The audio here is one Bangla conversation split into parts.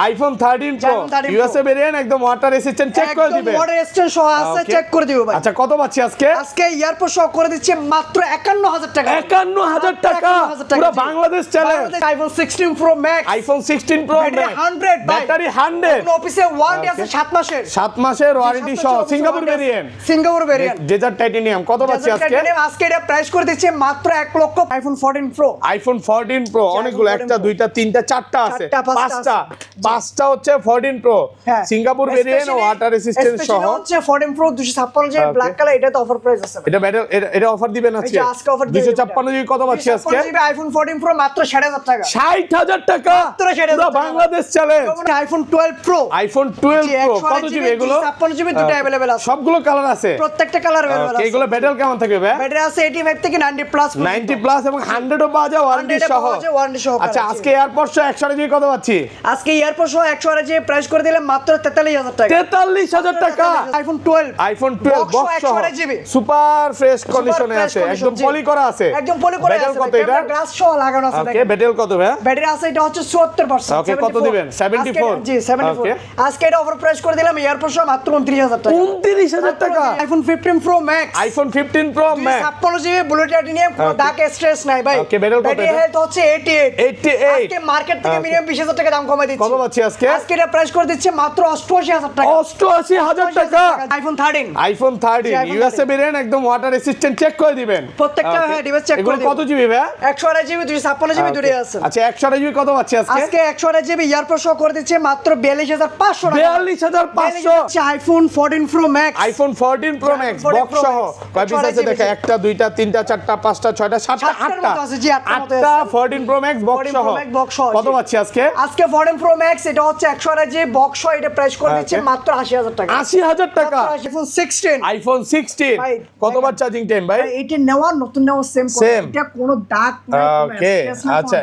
আইফোন 13 প্রো ইউএসএ ভেরিয়েন্ট একদম ওয়াটার রেসিস্ট্যান্ট চেক করে দিবেন একদম ওয়াটার রেসিস্ট্যান্ট সহ আছে চেক করে দিব ভাই আচ্ছা কত পাচ্ছি আজকে এয়ারপোর্ট সহ করে দিচ্ছি মাত্র 51000 টাকা 51000 টাকা পুরো Bangladesh challenge iPhone 16 pro max iPhone 16 pro max 100 battery 100 অফিসে ওয়ারেন্টি আছে 7 মাসের ওয়ারেন্টি সহ সিঙ্গাপুর ভেরিয়েন্ট ডেজার্ট টাইটানিয়াম কত পাচ্ছি আজকে এটা প্রাইস করে দিচ্ছি মাত্র 1 লক্ষ আইফোন 14 প্রো অনেকগুলো একটা দুইটা তিনটা চারটা আছে পাঁচটা হচ্ছে 14 pro Singapore variant water resistant সহ হচ্ছে 14 প্রো 256 জিবি ব্ল্যাক কালার এটা তো অফার প্রাইস আছে এটা অফার দিবেন আজকে 256 জিবি কত পাচ্ছি আজকে আইফোন 14 প্রো মাত্র 60000 টাকা 60000 টাকা মাত্র 60000 বাংলাদেশ চ্যালেঞ্জ আইফোন 12 প্রো কত জিবি এগুলো 56 জিবি দুটো अवेलेबल আছে সবগুলো কালার আছে প্রত্যেকটা কালার अवेलेबल আছে এগুলো ব্যাটারি কেমন থাকবে ভাই ব্যাটারি আছে 85 থেকে 90 প্লাস 90 প্লাস এবং 100 ও পাওয়া যায় ওয়ারেন্টি সহ আচ্ছা আজকে এয়ারপোর্ট 100 জিবি কত পাচ্ছি আজকে এয়ারপোর্ট 100 জিবি প্রাইস করে দিলাম মাত্র 43000 টাকা 43000 টাকা আইফোন 12 বক্স সহ সুপার ফ্রেশ কন্ডিশনে আছে একদম পলি করা আছে কত এটা গ্লাস সহ লাগানো আছে ওকে ব্যাটারি কত ভাই ব্যাটারি আছে এটা হচ্ছে 74% ওকে কত দিবেন 74 জি 74 আজকে এটা অফার প্রাইস করে দিলাম এয়ারপোর্ট সহ মাত্র 29000 টাকা 29000 টাকা iPhone 15 pro max 56 GB blue titanium কোনো দাগ স্ট্রেস নাই ভাই ওকে ব্যাটারি হেলথ হচ্ছে 88 আজকে মার্কেট থেকে মিনিমাম 20000 টাকা দাম কমাই দিচ্ছি কত পাচ্ছি আজকে এটা প্রাইস করে দিচ্ছে মাত্র 88000 টাকা 88000 টাকা আইফোন 13 ইউএসএ ভেরিয়েন্ট একদম ওয়াটার রেসিস্ট্যান্ট চেক করে দিবেন প্রত্যেকটা ডিভাইস চেক করে দিবেন কত জিবি ভাই 128 জিবি 256 জিবি দুটোই আছে আচ্ছা 128 জিবি কত পাচ্ছি আজকে 128 জিবি এয়ারপোর্ট সহ করে দিচ্ছে মাত্র 42500 টাকা 42500 আইফোন 14 প্রো ম্যাক্স বক্স সহ কয় পিস আছে দেখা একটা দুইটা তিনটা চারটা পাঁচটা ছয়টা সাতটা আটটা 14 প্রো ম্যাক্স বক্স সহ কত পাচ্ছি আজকে 14 প্রো ম্যাক্স এটা হচ্ছে 128 জিবি বক্স সহ এটা প্রাইস করে দিচ্ছে মাত্র 80000 টাকা 80000 টাকা আইফোন 16 কতবার চার্জিং টাইম ভাই এটা নতুন নেওয়া সেম এটা কোনো দাগ নাই ওকে আচ্ছা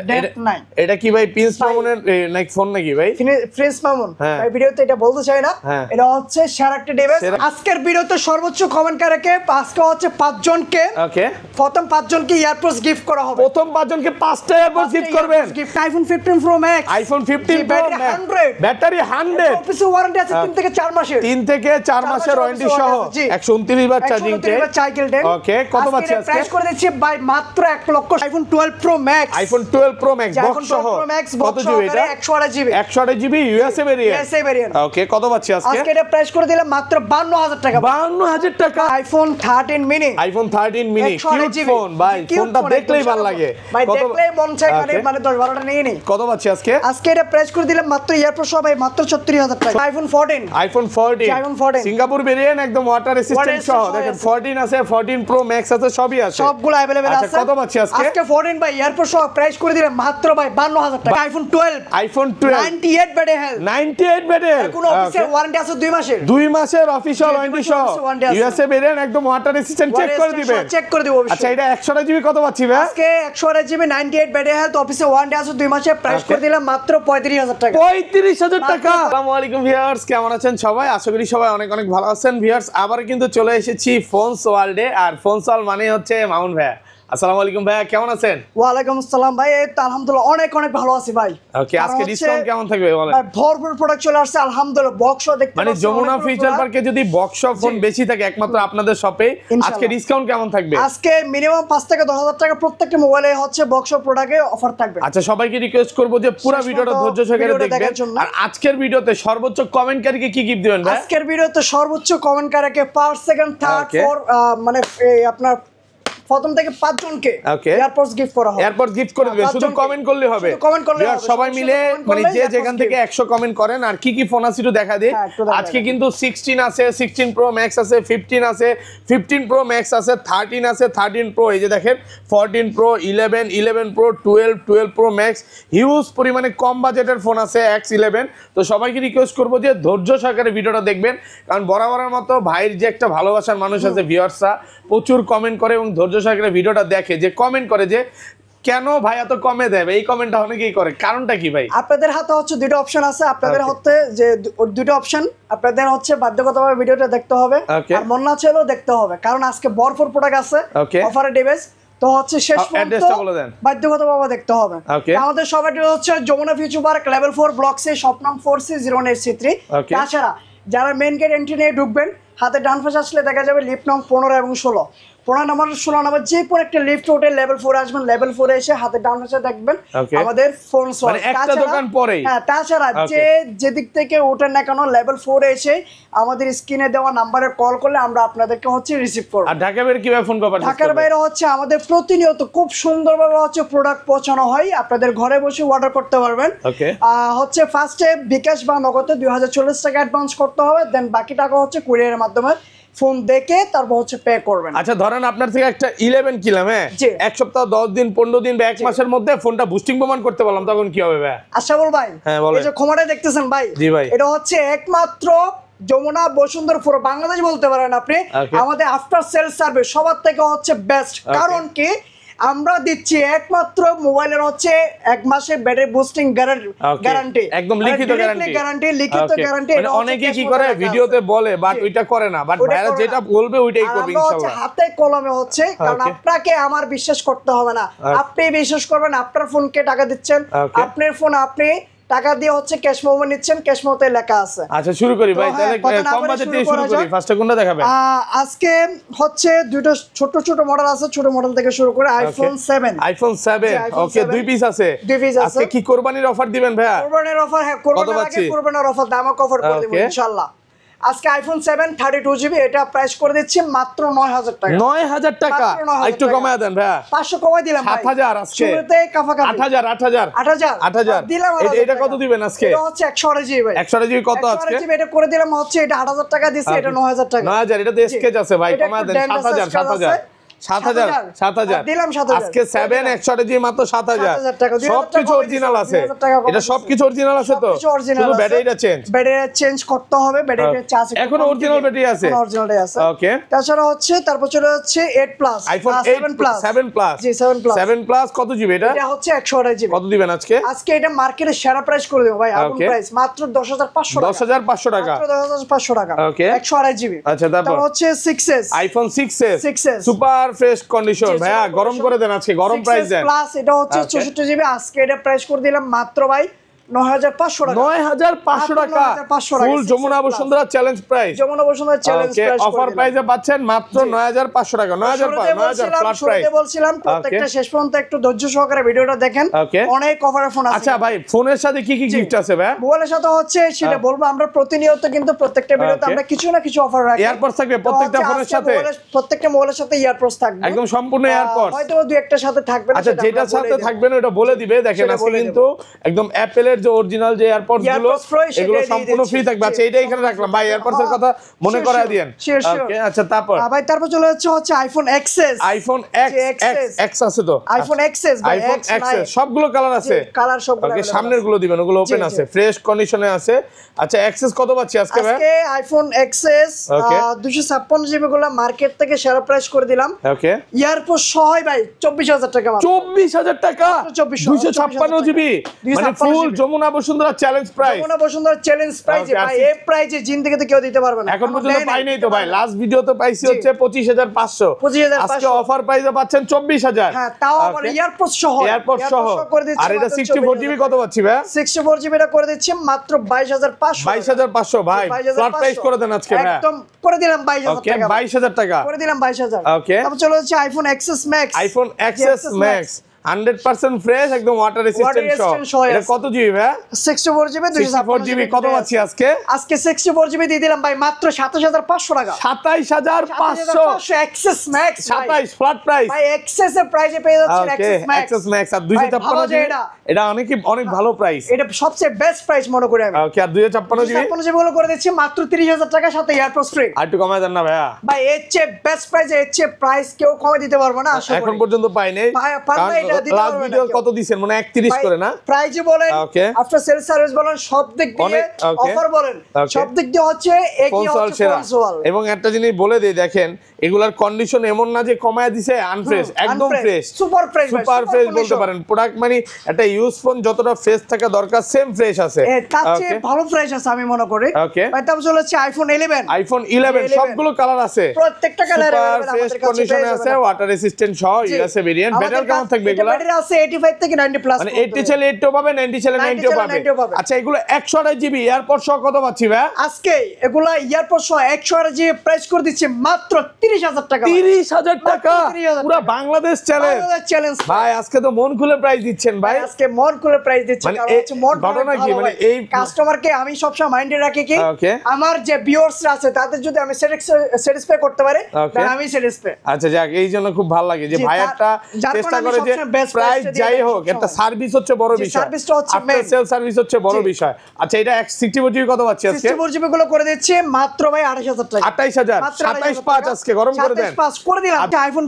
এটা কি ভাই প্রিন্স মামুনের নাকি ফোন নাকি ভাই প্রিন্স মামুন ভাই ভিডিওতে এটা বলতে চাই না এটা হচ্ছে সেরা একটা ডিভাইস আজকের ভিডিওতে সর্বোচ্চ কমেন্ট কারাকে আজকে হচ্ছে 5 জনকে ওকে প্রথম 5 জনকে ইয়ারপোডস গিফট করা হবে প্রথম 5 জনকে 5টা ইয়ারপোডস গিফট করবেন gift iPhone 15 pro max battery 100 অফিসে ওয়ারেন্টি আছে 3 থেকে 4 মাসের 3 থেকে 4 মাসের ওয়ারেন্টি সহ 129 বার চার্জিং টাইম ওকে কত পাচ্ছি আজকে প্রাইস করে দিচ্ছি ভাই মাত্র 1 লক্ষ আইফোন 12 প্রো ম্যাক্স বক্স সহ কত জিবি এটা 128 জিবি ইউএসএ ভেরিয়েন্ট ওকে কত পাচ্ছি আজকে এটা প্রাইস করে দিলাম মাত্র 52000 টাকা 52000 টাকা আইফোন 13 মিনি কিউট ফোন ভাই ফোনটা দেখলেই ভালো লাগে ভাই দেখলেই মন চায় মানে 10 12টা নিয়ে নি কত পাচ্ছি আজকে এটা প্রাইস করে দিলাম মাত্র এয়ারপোর্ট সহ ভাই মাত্র 34000 টাকা আইফোন 14 সিঙ্গাপুর ভেরিয়েন্ট একদম ওয়াটার রেসিস্ট্যান্ট সহ দেখেন 14 আছে 14 প্রো ম্যাক্স আছে সবই আছে সবগুলো अवेलेबल আছে কত পাচ্ছি আজকে 14 ভাই এয়ারপোর্ট সহ প্রাইস করে দিলাম মাত্র ভাই 52000 টাকা আইফোন 12 98 ব্যাটারি হেলথ 98 ব্যাটারি কোনো অফিসিয়াল ওয়ারেন্টি আছে 2 মাসের অফিশিয়াল ওয়ারেন্টি সহ ইউএসএ ভেরিয়েন্ট একদম ওয়াটার রেসিস্ট্যান্ট চেক করে দিবেন আচ্ছা এটা 128 জিবি কত পাচ্ছি ভাই আজকে 128 জিবি 98 ব্যাটারি হেলথ অফিসে ওয়ারেন্টি আছে 2 মাসের প্রাইস করে দিলাম মাত্র 35000 টাকা 35000 টাকা আসসালামু আলাইকুম ভিউয়ার্স কেমন আছেন সবাই আশা করি সবাই অনেক অনেক ভালো আছেন ভিউয়ার্স আবার কিন্তু চলে এসেছি ফোনস ওয়ার্ল্ডে আর ফোনস ওয়ার্ল্ড মানে হচ্ছে মামুন ভাই আসসালামু আলাইকুম ভাই কেমন আছেন ওয়া আলাইকুম আসসালাম ভাই আলহামদুলিল্লাহ অনেক অনেক ভালো আছি ভাই ওকে আজকে ডিসকাউন্ট কেমন থাকবে বলেন ভরপুর প্রোডাক্ট চলে আসছে আলহামদুলিল্লাহ বক্স দেখতে মানে যমুনা ফিচার পার্কে যদি বক্স ফোন বেশি থাকে একমাত্র আপনাদের শপে আজকে ডিসকাউন্ট কেমন থাকবে আজকে মিনিমাম 5 থেকে 10000 টাকা প্রত্যেকটা মোবাইলে হচ্ছে বক্স প্রোডাক্টে অফার থাকবে আচ্ছা সবাইকে রিকোয়েস্ট করব যে পুরো ভিডিওটা ধৈর্য সহকারে দেখবেন আর আজকের ভিডিওতে সর্বোচ্চ কমেন্টকারীকে কি গিফট দিবেন ভাই আজকের ভিডিওতে সর্বোচ্চ কমেন্টকারীকে ফার্স্ট সেকেন্ড থার্ড ফোর মানে আপনার প্রথম থেকে 5 জনকে এয়ারপোর্টস গিফট করা হবে এয়ারপোর্টস গিফট করে দিবেন শুধু কমেন্ট করলে হবে সবাই মিলে মানে যে যেখান থেকে 100 কমেন্ট করেন আর কি কি ফোন আছে একটু দেখা দেই আজকে কিন্তু 16 আছে 16 প্রো ম্যাক্স আছে 15 আছে 15 প্রো ম্যাক্স আছে 13 আছে 13 প্রো এই যে দেখেন 14 pro 11 11 pro 12 12 pro max huge পরিমাণে কম বাজেটের ফোন আছে X11 তো সবাইকে রিকোয়েস্ট করব যে ধৈর্য সহকারে ভিডিওটা দেখবেন কারণ বরাবরের মতো ভাইয়ের যে একটা ভালোবাসার মানুষ আছে ভিউয়ার্সরা প্রচুর কমেন্ট করে এবং ধৈর্য সহকারে ভিডিওটা দেখে যে কমেন্ট করে যে কেন ভাই এত কমে দেবে এই কমেন্টটা অনেকেই করে কারণটা কি ভাই আপনাদের হাতে হচ্ছে দুটো অপশন আছে আপনাদের হাতে যে দুটো অপশন আপনাদের হচ্ছে বাধ্যগতভাবে ভিডিওটা দেখতে হবে আর মন না চাইলেও দেখতে হবে কারণ আজকে ভরপুর প্রোডাক্ট আছে অফারে ডিভাইস তো হচ্ছে শেষ পর্যন্ত বাধ্যগতভাবে দেখতে হবে। আমাদের সবাইটি হচ্ছে Jamuna future park level 4 block C shop নাম 4C09C3। তাছাড়া যারা মেইন গেট এন্ট্রি নিয়ে ঢুকবেন হাতে ডান পাশে আসলে দেখা যাবে লিফট নং 15 এবং 16, 15 নম্বর 16 নম্বর যে কোনো একটা লিফট উঠে লেভেল 4 আসবেন, লেভেল 4 এসে হাতে ডান পাশে দেখবেন আমাদের ফোন সোল, মানে একটা দোকান পরেই। হ্যাঁ, তাছাড়া যে দিক থেকে ওঠেন না কেন লেভেল 4 এসে আমাদের স্ক্রিনে দেওয়া নম্বরে কল করলে আমরা আপনাদেরকে হচ্ছে রিসিভ করব। আর ঢাকার বাইরে কিভাবে ফোন করবেন? ঢাকার বাইরে হচ্ছে আমাদের প্রতিনিয়ত খুব সুন্দরভাবে হচ্ছে প্রোডাক্ট পৌঁছানো হয়, আপনাদের ঘরে বসে অর্ডার করতে পারবেন। হচ্ছে ফার্স্টে বিকাশ বা নগদে 2040 টাকা অ্যাডভান্স করতে হবে, দেন বাকি টাকা হচ্ছে কুরিয়ারের মাধ্যমে ফোন দেখে তারপর হচ্ছে পে করবেন। আচ্ছা, ধরেন আপনার থেকে একটা 11 কিলাম, হ্যাঁ, এক সপ্তাহ 10 দিন 15 দিন বা এক মাসের মধ্যে ফোনটা বুস্টিং প্রমাণ করতে পারলাম, তখন কি হবে ভাই? আশাবুল ভাই, এই যে ক্ষমাটা দেখতেছেন ভাই, এটা হচ্ছে একমাত্র যমুনা বসুন্ধরপুর বাংলাদেশ বলতে পারেন আপনি, আমাদের আফটার সেল সার্ভিস সবার থেকে হচ্ছে বেস্ট। কারণ কি আমরা দিচ্ছি একমাত্র মোবাইলের হচ্ছে 1 মাসের ব্যাটারি বুস্টিং গ্যারান্টি, একদম লিখিত গ্যারান্টি। মানে অনেকে কি করে ভিডিওতে বলে বাট ওইটা করে না, বাট ভাইরা যেটা বলবে ওইটাই করবে ইনশাআল্লাহ। হাতে কলমে হচ্ছে, কারণ আপনাকে আমার বিশ্বাস করতে হবে না, আপনি বিশ্বাস করবেন, আপনার ফোনকে টাকা দিচ্ছেন, আপনার ফোন আপনি টাকা দিয়ে হচ্ছে ক্যাশ মেমো নিচ্ছেন, ক্যাশ মেমোতে লেখা আছে। আচ্ছা, শুরু করি ভাই, তাহলে কম বাজেট দিয়ে শুরু করি। ফার্স্টে কোনটা দেখাবেন? আজকে হচ্ছে দুটো ছোট ছোট মডেল আছে, ছোট মডেল থেকে শুরু করে আইফোন 7। ওকে, 2 পিস আছে। আজকে কি কুরবানির অফার দিবেন ভাইয়া? কুরবানির অফার, হ্যাঁ, কুরবানির অফার দামক অফার করে দেব ইনশাআল্লাহ। আজকে আইফোন 7 32GB এটা প্রাইস করে দিচ্ছি মাত্র 9000 টাকা। 9000 টাকা, একটু কমায় দেন ভাইয়া। 500 কমাই দিলাম ভাই। 7000 আজকে শুরুতে কাফাকাফি। 8000 দিলাম। এটা কত দিবেন আজকে? এটা হচ্ছে 128GB ভাই। 128GB কত আজকে? 128GB এটা করে দিলাম হচ্ছে, এটা 8000 টাকা দিছি, এটা 9000 টাকা। 9000, এটা তো স্কেচ আছে ভাই, কমায় দেন। 7000 দিলাম। 7000 আজকে 7 128GB মাত্র 7000 টাকা। সবকিছু অরিজিনাল আছে, এটা সবকিছু অরিজিনাল আছে তো, শুধু ব্যাটারিটা চেঞ্জ করতে হবে, ব্যাটারিটা চার্জ এখন অরিজিনাল ব্যাটারি আছে, অরিজিনালটাই আছে। ওকে, তাছাড়া হচ্ছে তারপর চলে যাচ্ছে 8 প্লাস, আইফোন 7 প্লাস। জি, 7 প্লাস কত জিবি এটা? এটা হচ্ছে 128GB। কত দিবেন আজকে? আজকে এটা মার্কেটে সেরা প্রাইস করে দেব ভাই, আগুন প্রাইস মাত্র 10500 টাকা। 10500 টাকা, মাত্র 10500 টাকা। ওকে, 128GB। আচ্ছা, তারপর হচ্ছে 6s, iPhone 6s super fresh condition ভাইয়া, গরম করে দেন আজকে, গরম প্রাইস দেন। প্লাস এটা হচ্ছে 64GB, আজকে এটা প্রাইস করে দিলাম মাত্র ভাই 9500 টাকা। 9500 টাকা, full Jamuna Bashundhara challenge price. Jamuna Bashundhara challenge price offer প্রাইসে পাচ্ছেন মাত্র 9500 টাকা। 9000 ফ্ল্যাট প্রাইস। বলছিলাম প্রত্যেকটা শেষ পর্যন্ত একটু ধৈর্য সহকারে ভিডিওটা দেখেন, অনেক অফারের ফোন আছে। আচ্ছা ভাই, ফোনের সাথে কি কি গিফট আছে ভাই? মোবাইলের সাথে হচ্ছে সেটা বলবো, আমরা প্রতিনিয়ত কিন্তু প্রত্যেকটা ভিডিওতে আমরা কিছু না কিছু অফার রাখি। এয়ারপডস থাকবে প্রত্যেকটা ফোনের সাথে, প্রত্যেকটা মোবাইলের সাথে এয়ারপডস থাকবে, একদম সম্পূর্ণ এয়ারপডস। হয়তো দুই একটা সাথে থাকবে না। আচ্ছা, যেটার সাথে থাকবে না ওটা বলে দিবে। দেখেন আজকে কিন্তু একদম অ্যাপলের যে অরিজিনাল যে এয়ারপডস গুলো, এগুলো সম্পূর্ণ ফ্রি থাকবে। আচ্ছা, এইটা এখানে রাখলাম ভাই, এয়ারপডস এর কথা মনে করায় দিয়েন। ওকে, আচ্ছা, তারপর ভাই তারপর চলে হচ্ছে আইফোন XS। আইফোন X আছে তো? আইফোন XS ভাই, আইফোন XS সবগুলো কালার আছে, কালার সবগুলো। ওকে, সামনের গুলো দিবেন, ওগুলো ওপেন আছে, ফ্রেশ কন্ডিশনে আছে। আচ্ছা, XS কত পাচ্ছি আজকে ভাই? আজকে আইফোন XS 256GB গুলো মার্কেট থেকে সেরা প্রাইস করে দিলাম। ওকে, ইয়ারপোর্ট সহ ভাই 24000 টাকা। 24000 টাকা 256GB, মানে full Jamuna Bashundhara challenge price. Jamuna Bashundhara challenge price ভাই, এই প্রাইসে জিন্দেগিতে কেউ দিতে পারবে না। এখন পর্যন্ত পাই নাই তো ভাই, লাস্ট ভিডিও তো পাইছি হচ্ছে 25500। আজকে অফার প্রাইসে পাচ্ছেন 24000। হ্যাঁ, তাও আবার এয়ারপোর্ট সহ করে দিচ্ছি। আর এটা 64GB কত পাচ্ছি ভাই? 64GB এটা করে দিচ্ছি মাত্র 22500। 22500 ভাই, ফ্ল্যাট প্রাইস করে দেন আজকে ভাই, একদম করে দিলাম 22000 টাকা। 22000 টাকা করে দিলাম 22000। ওকে, তারপর চলে হচ্ছে iPhone XS Max। IPhone XS Max 100% fresh, একদম ওয়াটার রেসিস্ট্যান্ট সহ। এটা কত জিবি ভাই? 64GB 256GB কত পাচ্ছি আজকে? আজকে 64GB দিয়ে দিলাম ভাই মাত্র 27500 টাকা। 27500 XS Max 27 ফ্ল্যাট প্রাইস ভাই, XS এর প্রাইসে পেয়ে যাচ্ছেন XS Max। আর 256GB এটা অনেক ভালো প্রাইস, এটা সবচেয়ে বেস্ট প্রাইস মনে করি আমি। ওকে, আর 256GB গুলো করে দিচ্ছি মাত্র 30000 টাকা, সাথে এয়ারপোর্ট ফ্রি। আর একটু কমায় দেন না ভাইয়া ভাই, এর চেয়ে বেস্ট প্রাইস, এর চেয়ে প্রাইস কেউ কমে দিতে পারবে না। এখন পর্যন্ত পাই নাই, ভাই লাস্ট ভিডিও কত দিবেন মানে 31 করে না প্রাইস বলেন আফটার সেল সার্ভিস বলেন সব দিক দিয়ে অফার বলেন সব দিক দিয়ে হচ্ছে একই হচ্ছে কনসোল এবং একটা জিনিস বলে দেই দেখেন এগুলার কন্ডিশন এমন না যে কমায় দিছে আনফ্রেশ একদম ফ্রেশ সুপার ফ্রেশ বলতে পারেন প্রোডাক্ট মানে একটা ইউজ ফোন যতটা ফ্রেশ থাকা দরকার সেম ফ্রেশ আছে তার চেয়ে ভালো ফ্রেশ আছে আমি মনে করি ভাই তারপর হচ্ছে আইফোন 11 সবগুলো কালার আছে প্রত্যেকটা কালার ফ্রেশ কন্ডিশনে আছে ওয়াটার রেসিস্ট্যান্ট সহ ইউএসএ ভেরিয়েন্ট ব্যাটারি কেমন থাকবে এগুলো ব্যাটারি আছে 85 থেকে 90 প্লাস মানে 80 চলে 80 পাবে 90 চলে 90 পাবে আচ্ছা এগুলো 128 জিবি এয়ারপড সহ কত পাচ্ছি ভাই আজকে এগুলো এয়ারপড সহ 128 জিবি প্রাইস করে দিচ্ছি মাত্র 30000 টাকা 30000 টাকা পুরো বাংলাদেশ চ্যালেঞ্জ ভাই আজকে তো মন খুলে প্রাইস দিচ্ছেন ভাই আজকে মন খুলে প্রাইস দিচ্ছি কারণ হচ্ছে মন ঘটনা কি মানে এই কাস্টমারকে আমি সবসময় মাইন্ডে রাখি কি আমার যে ভিউয়ার্সরা আছে তাদের যদি আমি স্যাটিসফাই করতে পারি তাহলে আমি স্যাটিসফাই আচ্ছা যাক এই জন্য খুব ভালো লাগে যে ভাইয়ারটা চেষ্টা করে যে প্রাইস যাই হোক একটা সার্ভিস হচ্ছে বড় বিষয় সার্ভিসটা হচ্ছে মেইন সেল সার্ভিস হচ্ছে বড় বিষয় আচ্ছা এটা 64 জিবি কত পাচ্ছি আজকে 64 জিবি গুলো করে দিচ্ছি মাত্র ভাই 28000 টাকা 28000 275 আজকে গরম করে দেন 275 করে দিলাম আইফোন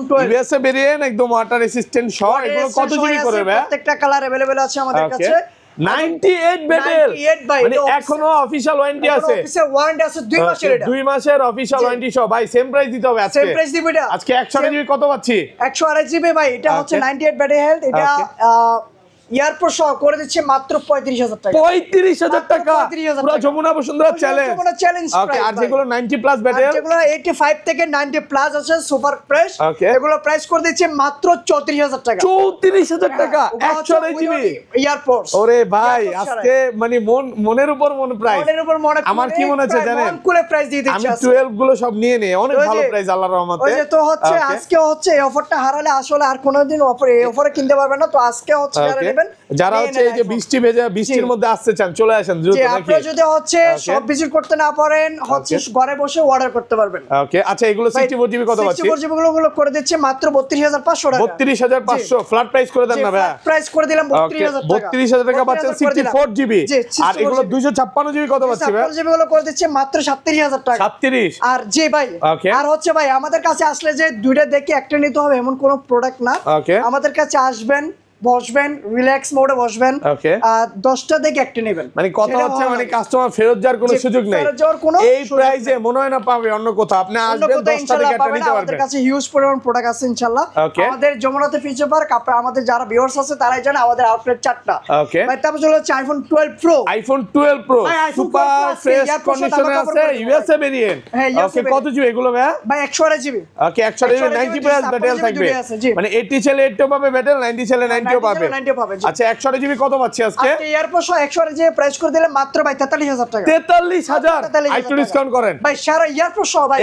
12 ইউএসএ ভেরিয়েন্ট একদম ওয়াটার রেসিস্ট্যান্ট সহ এগুলো কত জিবি করে ভাই প্রত্যেকটা কালার अवेलेबल আছে আমাদের কাছে 98 ব্যাটেল মানে এখনো অফিশিয়াল ওয়ারেন্টি আছে অফিশিয়াল ওয়ারেন্টি আছে 2 মাসের এটা 2 মাসের অফিশিয়াল ওয়ারেন্টি সহ ভাই সেম প্রাইস দিতে হবে আজকে সেম প্রাইস দিবেন আজকে 100 জিবি কত পাচ্ছি 128 জিবি ভাই এটা হচ্ছে 98 ব্যাটারি হেলথ এটা এয়ারপোর্ট সহ করে দিচ্ছে মাত্র 35000 টাকা 35000 টাকা পুরো যমুনা বসুন্ধরা চ্যালেঞ্জ ওকে আর যেগুলো 90 প্লাস ব্যাটারি যেগুলো 85 থেকে 90 প্লাস আছে সুপার ফ্রেশ এগুলো প্রাইস করে দিচ্ছে মাত্র 34000 টাকা 34000 টাকা 128 জিবি এয়ারপোর্ট ওরে ভাই আজকে মানে মনের উপর প্রাইস আমার কি মনে হচ্ছে জানেন মন কুলে প্রাইস দিয়ে দিচ্ছি আমি 12 গুলো সব নিয়ে নেই অনেক ভালো প্রাইস আল্লাহর রহমতে ওই যে তো হচ্ছে আজকে হচ্ছে এই অফারটা হারালে আসলে আর কোনোদিন এই অফারে কিনতে পারবেন না তো আজকে হচ্ছে যারা হচ্ছে এই যে বৃষ্টি ভেজা বৃষ্টির মধ্যে আসতে চান চলে আসেন দ্রুত নাকি আপনারা যদি হচ্ছে সব ভিজিট করতে না পারেন হচ্ছে ঘরে বসে অর্ডার করতে পারবেন ওকে আচ্ছা এগুলো 64 জিবি কত পাচ্ছি 64 জিবি গুলো করে দিচ্ছে মাত্র 32500 টাকা 32500 ফ্ল্যাট প্রাইস করে দেন না ভাই প্রাইস করে দিলাম 32000 টাকা 32000 টাকা পাচ্ছেন 64 জিবি আর এগুলো 256 জিবি কত পাচ্ছি ভাই 64 জিবি গুলো করে দিচ্ছে মাত্র 37000 টাকা 37 আর জি ভাই আর হচ্ছে ভাই আমাদের কাছে আসলে যে দুইটা দেখে একটা নিতে হবে এমন কোন প্রোডাক্ট না আমাদের কাছে আসবেন বসবেন রিল্যাক্স মোডে বসবেন আর 10টা দেখে একটা নেবেন মানে কথা হচ্ছে মানে কাস্টমার ফেরত যাওয়ার কোনো সুযোগ নেই এই প্রাইসে মনে হয় না পাবে অন্য কোথাও আপনি আসবেন 10টা দেখে একটা নিতে পারবেন আমাদের কাছে হিউজ পরিমাণ প্রোডাক্ট আছে ইনশাআল্লাহ আমাদের যমুনাতে ফিচার পার্ক আমাদের যারা ভিউয়ার্স আছে তারাই জানে আমাদের আউটলেট 4টা ভাই তারপর চলে হচ্ছে আইফোন 12 প্রো সুপার ফ্রেশ কন্ডিশনে আছে ইউএসএ ভেরিয়েন্ট ওকে কত জিবি এগুলো ভাই 128 জিবি ওকে 128 90 প্লাস ব্যাটারি থাকবে মানে 80 ছেলে 80 পাবে ব্যাটারি 90 ছেলে 90 পাবে আচ্ছা 128 জিবি কত পাচ্ছি আজকে এয়ারপোর্ট 128 জিবি প্রাইস করে দিলে মাত্র ভাই 43000 টাকা 43000 একটু ডিসকাউন্ট করেন ভাই সারা এয়ারপোর্ট সহ ভাই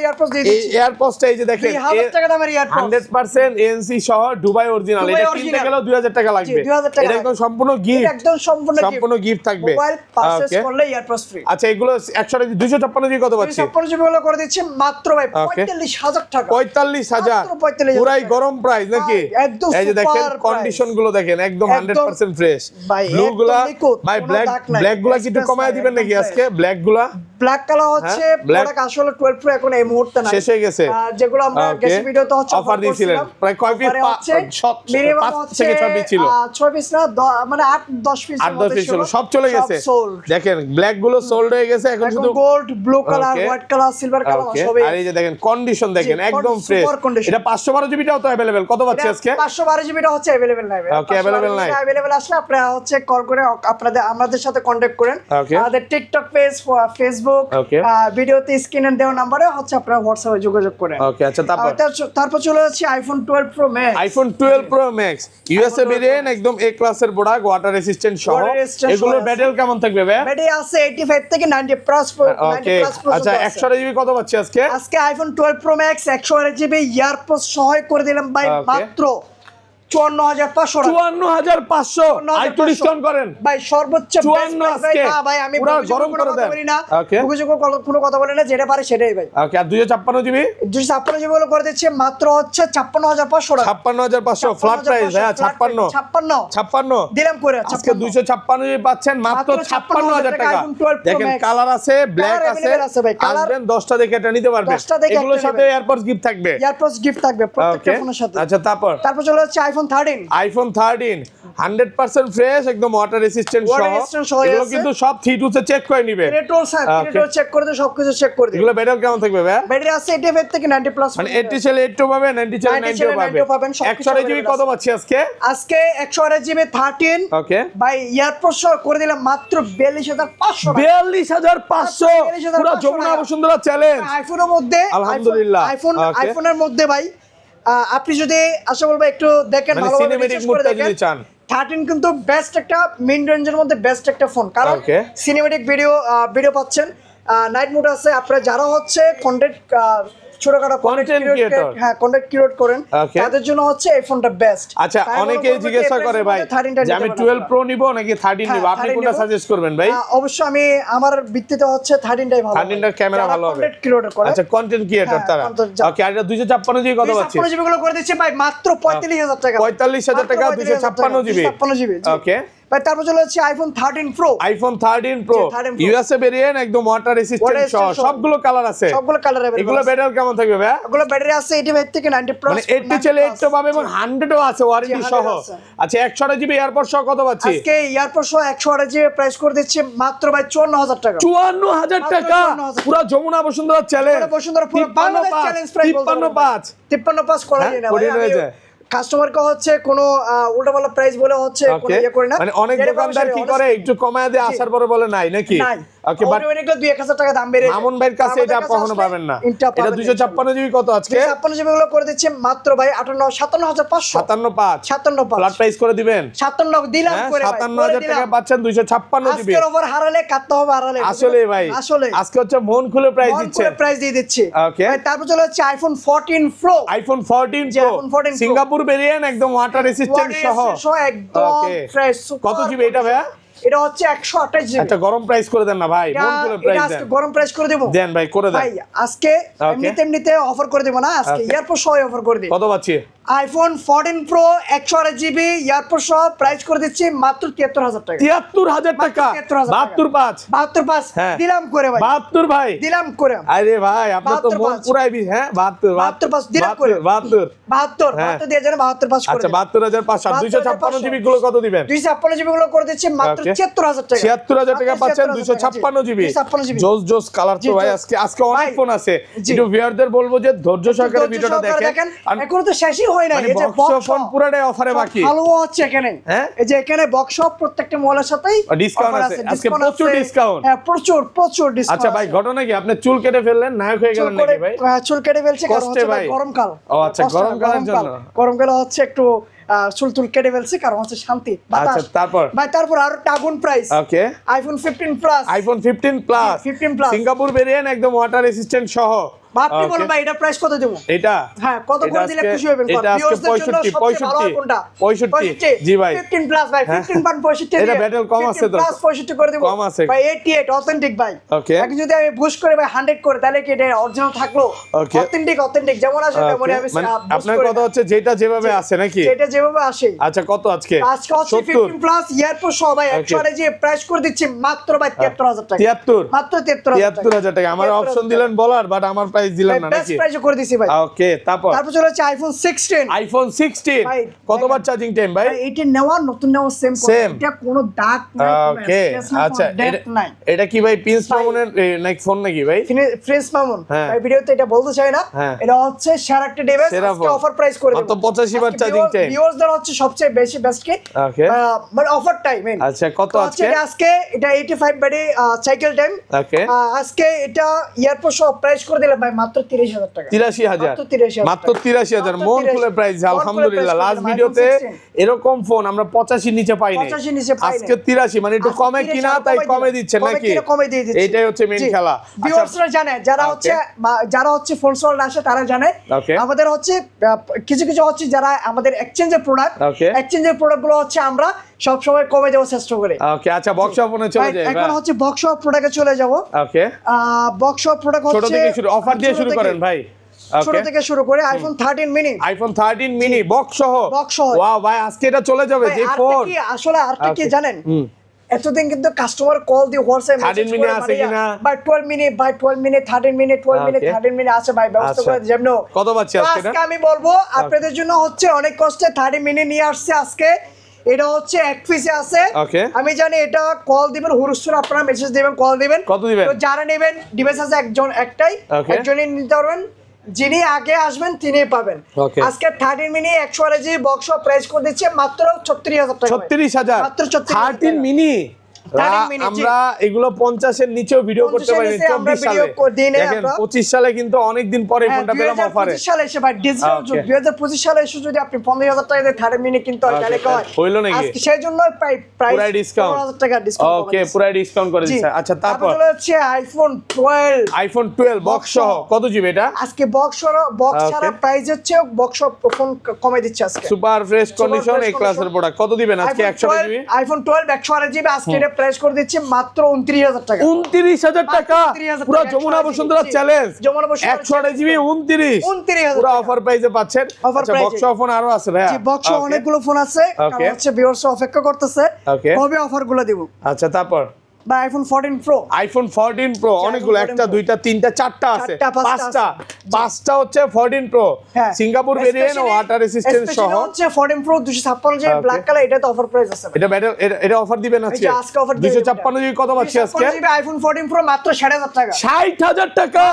এয়ারপোর্ট দিয়ে দিচ্ছি এয়ারপোর্টটা এই যে দেখেন 1000 টাকা দামের এয়ারপোর্ট 100% এএনসি সহ দুবাই অরিজিনাল এটা কিনতে গেলে 2000 টাকা লাগবে এটা একদম সম্পূর্ণ গিফট একদম সম্পূর্ণ গিফট থাকবে মোবাইল পারচেজ করলে এয়ারপোর্ট ফ্রি আচ্ছা এগুলো 256 জিবি কত পাচ্ছি 256 জিবি গুলো করে দিচ্ছি মাত্র ভাই 45000 টাকা 45000 পুরাই গরম প্রাইস নাকি এই যে দেখেন কন্ডিশন গুলো দেখেন একদম 100% ফ্রেশ ব্লু গুলা ভাই ব্ল্যাক গুলা কি একটু কমায় দিবেন নাকি আজকে ব্ল্যাক গুলা ব্ল্যাক কালার হচ্ছে প্রোডাক্ট আসলে 12 প্রো এখন এই মুহূর্তে না শেষ হয়ে গেছে যেগুলো আমরা গেছে ভিডিওতে হচ্ছে অফার দিয়েছিলেন প্রায় কয় পিস 5 থেকে 6 পিস ছিল 6 পিস না মানে 8-10 পিস 8-10 পিস ছিল সব চলে গেছে দেখেন ব্ল্যাক গুলো সোল্ড হয়ে গেছে এখন শুধু gold blue colour white colour silver colour সবই আর এই যে দেখেন কন্ডিশন দেখেন একদম ফ্রেশ এটা 512 জিবিটাও তো अवेलेबल কত পাচ্ছি আজকে 512 জিবিটা হচ্ছে अवेलेबल নাই ওকে अवेलेबल নাই अवेलेबल আসলে আপনারা হচ্ছে কল করে আপনাদের আমাদের সাথে কন্টাক্ট করেন আমাদের টিকটক পেজ ফেসবুক ভিডিওতে স্ক্রিনে দেওয়া নম্বরে হচ্ছে আপনারা হোয়াটসঅ্যাপে যোগাযোগ করেন ওকে আচ্ছা তারপর চলে যাচ্ছে iPhone 12 pro max iPhone 12 pro max USA variant একদম এ ক্লাসের প্রোডাক্ট ওয়াটার রেজিস্ট্যান্ট সহ এগুলোর ব্যাটারি কেমন থাকবে ভাই ব্যাটারি আছে 85 থেকে 90 প্লাস আচ্ছা 100 জিবি কত পাচ্ছি আজকে iPhone 12 pro max 100 GB airport সহ করে দিলাম ভাই মাত্র 54500 54500 আইটু ডিসকাউন্ট করেন ভাই সর্বোচ্চ 54 আজকে ভাই আমি পুরো গরম করে দেন ওকে কোনো কথা বলে না যেটা পারে সেটাই ভাই ওকে আর 256 জিবি 256 জিবি গুলো করে দিচ্ছে মাত্র হচ্ছে 56500 টাকা 56500 ফ্ল্যাট প্রাইস ভাই 56 দিলাম করে আজকে 256 জিবি পাচ্ছেন মাত্র 56000 টাকা দেখেন কালার আছে ব্ল্যাক আছে আসবেন 10টা দেখে এটা নিতে পারবেন এগুলোর সাথে এয়ারপডস গিফট থাকবে প্রত্যেকটা ফোনের সাথে আচ্ছা তারপর চলে হচ্ছে আইফোন 13 100% ফ্রেশ একদম ওয়াটার রেসিস্ট্যান্ট সহ এগুলো কিন্তু সব 3 চেক করে নিবে রেটল চেক করে দিয়ে সবকিছু চেক করে দিই এগুলো ব্যাটারি কেমন থাকবে ভাই ব্যাটারি আছে 85 থেকে 90 প্লাস মানে 80 সেল 80 পাবে 90 সেল 90 পাবে 100 জিবি কত পাচ্ছি আজকে 100 জিবি 13 ওকে ভাই এয়ারপোর্ট সহ করে দিলাম মাত্র 42500 42500 পুরো যমুনা বসুন্ধরা চ্যালেঞ্জ আইফোনের মধ্যে আলহামদুলিল্লাহ আইফোনের মধ্যে ভাই আপনি যদি আশা বলবো একটু দেখেন ভালো সিনেমেটিক মোডটা যদি চান 13 কিন্তু বেস্ট একটা মিড রেঞ্জের মধ্যে বেস্ট একটা ফোন কারণ সিনেমেটিক ভিডিও পাচ্ছেন নাইট মোড আছে আপনারা যারা হচ্ছে কন্টেন্ট ছোটখাটো কন্টেন্ট ক্রিয়েটর কন্টেন্ট ক্রিয়েট করেন তাদের জন্য হচ্ছে এই ফোনটা বেস্ট আচ্ছা অনেকেই জিজ্ঞাসা করে ভাই যে আমি 12 প্রো নিব নাকি 13 নিব আপনি কোনটা সাজেস্ট করবেন ভাই অবশ্যই আমি আমার ভিত্তিতে হচ্ছে 13টাই ভালো 13টার ক্যামেরা ভালো হবে কন্টেন্ট ক্রিয়েটর করে আচ্ছা কন্টেন্ট ক্রিয়েটর তারা ওকে আর এটা 256 জিবি কত পাচ্ছি 256 জিবি গুলো করে দিচ্ছি ভাই মাত্র 45000 টাকা 45000 টাকা 256 জিবি ওকে ভাই তারপর চলে হচ্ছে আইফোন 13 প্রো ইউএসএ ভেরিয়েন্ট একদম ওয়াটার রেসিস্ট্যান্ট সহ সবগুলো কালার আছে এগুলো ব্যাটারি কেমন থাকবে ভাই এগুলো ব্যাটারি আছে 85 থেকে 90 প্লাস মানে 80 চলে 80 পাবে এবং 100 ও আছে ওয়ারেন্টি সহ আচ্ছা 128 জিবি এয়ারপড সহ কত পাচ্ছি আজকে এয়ারপড সহ 128 জিবি প্রাইস করে দিচ্ছি মাত্র ভাই 54000 টাকা 54000 টাকা পুরো যমুনা বসুন্ধরা চ্যালেঞ্জ বসুন্ধরা পুরো বাংলাদেশ চ্যালেঞ্জ প্রাইস 53 করা যায় না কাস্টমারকে হচ্ছে কোনো উল্টাপাল্টা প্রাইস বলে হচ্ছে কোনো ইয়ে করে না মানে অনেক দোকানদার কি করে একটু কমায় দেয় আসার পরে বলে নাই নাকি ওকে বাট অটোমেটিক্যালি 2-1000 টাকা দাম বেড়ে মামুন ভাইয়ের কাছে এটা কখনো পাবেন না এটা 256 জিবি কত আজকে 256 জিবি গুলো করে দিচ্ছে মাত্র ভাই 57500 57 ফ্ল্যাট প্রাইস করে দিবেন 57 দিলাম করে ভাই 57000 টাকা পাচ্ছেন 256 জিবি আজকের অফার হারালে কাটতে হবে হারালে আসলে ভাই আজকে হচ্ছে মন খুলে প্রাইস দিচ্ছে মন খুলে প্রাইস দিয়ে দিচ্ছি ওকে তারপর চলে হচ্ছে আইফোন 14 প্রো সিঙ্গাপুর ভেরিয়েন্ট একদম ওয়াটার রেসিস্ট্যান্ট সহ একদম ফ্রেশ কত জিবি এটা ভাই এটা হচ্ছে 128 জিবি একটা গরম প্রাইস করে দেন না ভাই মন খুলে প্রাইস দেন আজকে গরম প্রাইস করে দেব দেন ভাই করে দেন ভাই আজকে এমনিতে অফার করে দেব না আজকে এয়ারপোর্ট সহ অফার করে দিই কত পাচ্ছি আইফোন 14 প্রো 128 জিবি এয়ারপোর্ট সহ প্রাইস করে দিচ্ছি মাত্র 73000 টাকা 73000 টাকা 72 দিলাম করে ভাই 72 ভাই দিলাম করে আরে ভাই আপনি তো মন পুরাই হ্যাঁ 72 দিলাম করে 72 দিয়ে জানেন 72 পাস করে আচ্ছা 72500 256 জিবি গুলো কত দিবেন 256 জিবি গুলো করে দিচ্ছি মাত্র 76000 টাকা 76000 টাকা পাচ্ছেন 256 জিবি জোস কালার তো ভাই আজকে অনেক ফোন আছে একটু ভিউয়ারদের বলবো যে ধৈর্য সহকারে ভিডিওটা দেখেন এখনো তো শেষই হয় না এই যে বক্স ফোন পুরোটাই অফারে বাকি ভালো হচ্ছে এখানে এই যে এখানে বক্স সব প্রত্যেকটা মলের সাথেই ডিসকাউন্ট আছে আজকে প্রচুর ডিসকাউন্ট হ্যাঁ প্রচুর ডিসকাউন্ট আচ্ছা ভাই ঘটনা কি আপনি চুল কেটে ফেললেন নায়ক হয়ে গেলেন নাকি ভাই চুল কেটে ফেলছে কারণ হচ্ছে গরমকাল ও আচ্ছা গরমকালের জন্য গরমকালে হচ্ছে একটু চুল কেটে ফেলছে কারণ হচ্ছে শান্তি আচ্ছা তারপর আর টাগুন price okay iPhone 15 plus Singapore variant একদম ওয়াটার রেসিস্ট্যান্ট সহ আপনি বলুন ভাই এটা প্রাইস কত দেব এটা হ্যাঁ কত করে দিলে খুশি হবেন এটা আজকে 65 জি ভাই 15 প্লাস ভাই 15.65 এটা ব্যাটেল কম আছে তো প্লাস 65 করে দেব কম আছে ভাই 88 অথেন্টিক ভাই ওকে এখন যদি আমি বুশ করে ভাই 100 করে তাহলে কি এটা অরিজিনাল থাকলো অথেন্টিক যেমন আসে তেমনই আমি আপনার কথা হচ্ছে যেটা যেভাবে আছে নাকি যেটা যেভাবে আসে আচ্ছা কত আজকে হচ্ছে 15 প্লাস এয়ারপোর্ট সহ ভাই 100 যে প্রাইস করে দিচ্ছি মাত্র ভাই 73000 টাকা 73 মাত্র 73000 টাকা আমার অপশন দিলেন বলার বাট আমার প্রাইস দিলেন না নাকি প্রাইস করে দিছি ভাই ওকে তারপর চলে হচ্ছে আইফোন 16 কতবার চার্জিং টাইম ভাই এটা নেওয়া নতুন নেওয়া সেম এটা কোনো দাগ নাই ওকে আচ্ছা এটা কি ভাই প্রিন্স মামুনের নাকি ফোন নাকি ভাই প্রিন্স মামুন ভাই ভিডিওতে এটা বলতে চাই না এটা হচ্ছে সেরা একটা ডিভাইস আজকে অফার প্রাইস করে দেব মাত্র 85 বার চার্জিং টাইম ভিউয়ারদের হচ্ছে সবচেয়ে বেশি বেস্ট কে ওকে মানে অফার টাইম আচ্ছা কত আজকে এটা 85 বারে সাইকেল টাইম ওকে আজকে এটা এয়ারপোর্ট সহ প্রাইস করে দিলাম ভাই মাত্র 30000 টাকা। 83000 মাত্র 83000 মন খুলে প্রাইস। আলহামদুলিল্লাহ লাস্ট ভিডিওতে এরকম ফোন আমরা 85 নিচে পাই নাই, আজকে 83 মানে একটু কমে কিনা তাই কমে দিচ্ছেন নাকি? এইটাই হচ্ছে মেইন খেলা। ভিউয়ার্সরা জানে যারা হচ্ছে ফোন সোল্ড আসে তারা জানে আমাদের হচ্ছে কিছু কিছু হচ্ছে যারা আমাদের এক্সচেঞ্জের প্রোডাক্ট গুলো হচ্ছে আমরা সব সময় কমে দেওয়ার চেষ্টা করি। ওকে আচ্ছা বক্স অফ ফোনে চলে যাই, এখন হচ্ছে বক্স অফ প্রোডাক্টে চলে যাব। ওকে বক্স অফ প্রোডাক্ট হচ্ছে ছোট থেকে শুরু, অফার দিয়ে শুরু করেন ভাই। ছোট থেকে শুরু করে আইফোন 13 মিনি বক্স সহ। ওয়াও ভাই আজকে এটা চলে যাবে যে ফোন। আসলে আরটা কি জানেন, এতদিন কিন্তু কাস্টমার কল দিয়ে হোয়াটসঅ্যাপ মেসেজ করে আছে কিনা বাই 12 মিনিট 13 মিনিট আছে ভাই, ব্যবস্থা করে যেমন কত পাচ্ছি আজকে আমি বলবো আপনাদের জন্য হচ্ছে অনেক কষ্টে 30 মিনিট নিয়ে আসছে আজকে। এটা হচ্ছে এক পিসে আছে, আমি জানি এটা কল দিবেন হুরুসুর, আপনারা মেসেজ দিবেন, কল দিবেন, কত দিবেন? তো যারা নেবেন ডিভাইস আছে একজনই নিতে পারবেন, যিনি আগে আসবেন তিনিই পাবেন। আজকে 13 মিনি 100 জি বক্স প্রাইস করে দিচ্ছে মাত্র 36000 টাকা। 36000 মাত্র 13 মিনি। আমরা এগুলো 50 এর নিচেও ভিডিও করতে পারি 24 সালে, দেখেন 25 সালে কিন্তু অনেক দিন পরে ফোনটা পেলাম অফারে। 2025 সালে এসে ভাই ডিজিটাল যুগ, 2025 সালে এসে যদি আপনি 15000 টাকা দিয়ে 13 মিনি কিনতে হয় তাহলে কয় হইলো নাকি? আজকে সেই জন্য প্রাইস পুরো ডিসকাউন্ট 15000 টাকা ডিসকাউন্ট। ওকে পুরো ডিসকাউন্ট করে দিচ্ছে। আচ্ছা তারপর হচ্ছে আইফোন 12 বক্স সহ কত জিবি এটা? আজকে বক্স ছাড়া প্রাইস হচ্ছে বক্স ফোন কমে দিচ্ছে আজকে, সুপার ফ্রেশ কন্ডিশন এ ক্লাসের প্রোডাক্ট। কত দিবেন আজকে? 100 জিবি আইফোন 12 100 জিবি আজকে এটা প্রাইস করে দিচ্ছে মাত্র 29000 টাকা। 29000 টাকা পুরো যমুনা বসুন্ধরা চ্যালেঞ্জ 100 জিবি 29000 পুরো অফার প্রাইসে পাচ্ছেন। আচ্ছা বক্স ফোন আরো আছে ভাই? জি বক্স অনেকগুলো ফোন আছে, কারণ হচ্ছে ভিউয়ার্স অপেক্ষা করতেছে কবে অফারগুলো দেব। আচ্ছা তারপর বা আইফোন 14 প্রো অনেকগুলো, একটা দুইটা তিনটা চারটা আছে, পাঁচটা হচ্ছে 14 pro Singapore variant water resistance সহ হচ্ছে 14 প্রো 256 জিবি ব্ল্যাক কালার, এটা তো অফার প্রাইস আছে। এটা অফার দিবেন আজকে? আজকে অফার 256 জিবি কত পাচ্ছি আজকে? আইফোন 14 প্রো মাত্র 60000 টাকা। 60000 টাকা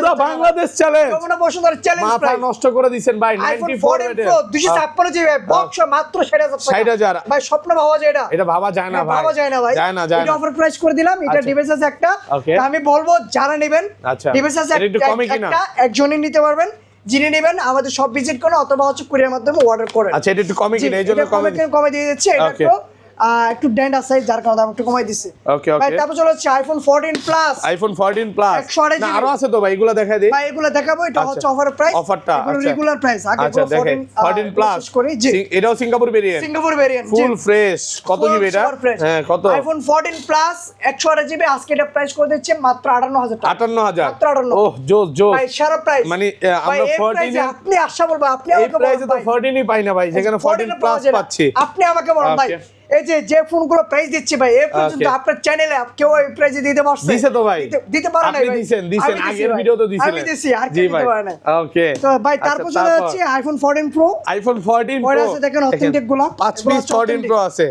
পুরো বাংলাদেশ চ্যালেঞ্জ, যমুনা বসুন্ধরা চ্যালেঞ্জ মাথা নষ্ট করে দিবেন ভাই। 94 প্রো 256 জিবি বক্স মাত্র 60000 টাকা। 60000 ভাই স্বপ্ন ভাবা যায় না, এটা ভাবা যায় না ভাই, ভাবা যায় না ভাই, যায় না। এটা অফার প্রাইস করে দিলাম। এটা ডিভাইস আছে একটা, আমি বলবো যারা নেবেন ডিভাইস আছে একটা একজনই নিতে পারবেন, যিনি নেবেন আমাদের সব ভিজিট করুন অথবা হচ্ছে কুরিয়ার মাধ্যমে অর্ডার করেন। আচ্ছা এটা একটু কমে কিনা এইজন্য কমে দিয়ে দিচ্ছি। এটা একটু ডেন্ট আছে যার কারণে আমি একটু কমাই দিছি। ওকে ভাই তারপর চলে হচ্ছে আইফোন 14 প্লাস। আইফোন 14 প্লাস না আরো আছে তো ভাই, এগুলো দেখাই দেই ভাই, এগুলো দেখাবো। এটা হচ্ছে অফার প্রাইস, অফারটা এগুলো রেগুলার প্রাইস। আগে 14 প্লাস করি জি, এটাও সিঙ্গাপুর ভেরিয়েন্ট ফুল ফ্রেশ। কত জিবি এটা? হ্যাঁ কত? আইফোন 14 প্লাস 128 জিবি আজকে এটা প্রাইস করে দিচ্ছে মাত্র 58000 টাকা। 58000 ওহ জোস ভাই সারা প্রাইস মানে আমরা 14 আপনি আশা বলবো, আপনি এই প্রাইসে তো 14 ই পাই না ভাই, যেখানে 14 প্লাস পাচ্ছি। আপনি আমাকে বলেন ভাই এই যে ফোনগুলো প্রাইস দিচ্ছি ভাই, এই পর্যন্ত আপনার চ্যানেলে কেউ এই প্রাইসে দিতে পারছে? দিছে তো ভাই, দিতে পারে না ভাই। আপনি দিছেন আগের ভিডিওতে দিছিলেন। আমি দিছি, আর কি দিতে পারে না। ওকে তো ভাই তারপর চলে যাচ্ছে আইফোন 14 প্রো। আইফোন 14 প্রো আছে, দেখেন অথেন্টিক গুলো 5 পিস 14 প্রো আছে,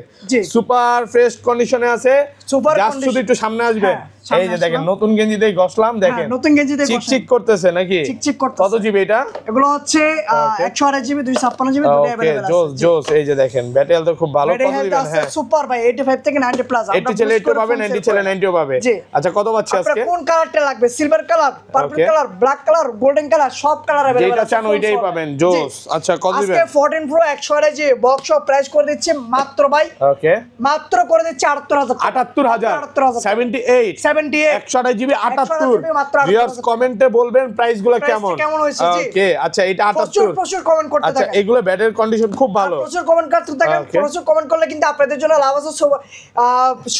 সুপার ফ্রেশ কন্ডিশনে আছে। জাস্ট শুধু একটু সামনে আসবে, এই যে দেখেন নতুন গেঞ্জি দিয়ে ঘষলাম, দেখেন নতুন গেঞ্জি দিয়ে চিকচিক করতেছে নাকি? চিকচিক করতেছে। কত জিবি এটা? এগুলো হচ্ছে 128 জিবি 256 জিবি দুটো अवेलेबल আছে। জোস এই যে দেখেন ব্যাটারি তো খুব ভালো। কত দিবেন? হ্যাঁ সুপার ভাই 85 থেকে 90 প্লাস। 80 চলে 80 পাবে, 90 চলে 90 পাবে। আচ্ছা কত পাচ্ছি আজকে? আপনার কোন কালারটা লাগবে? Silver colour, purple colour, black colour, golden colour, সব কালার अवेलेबल আছে, যেটা চান ওইটাই পাবেন। জোস। আচ্ছা কত দিবেন? আজকে 14 প্রো 128 জিবি বক্স প্রাইস করে দিচ্ছে মাত্র ভাই, ওকে মাত্র করে দিচ্ছে 78000 78 128 জিবি 78। ভিউয়ার্স কমেন্টে বলবেন প্রাইসগুলো কেমন হয়েছে। জি ওকে আচ্ছা এটা 78 প্রচুর কমেন্ট করতে থাকেন। আচ্ছা এগুলো ব্যাটারি কন্ডিশন খুব ভালো, প্রচুর কমেন্ট করতে থাকেন। প্রচুর কমেন্ট করলে কিন্তু আপনাদের জন্য লাভ আছে।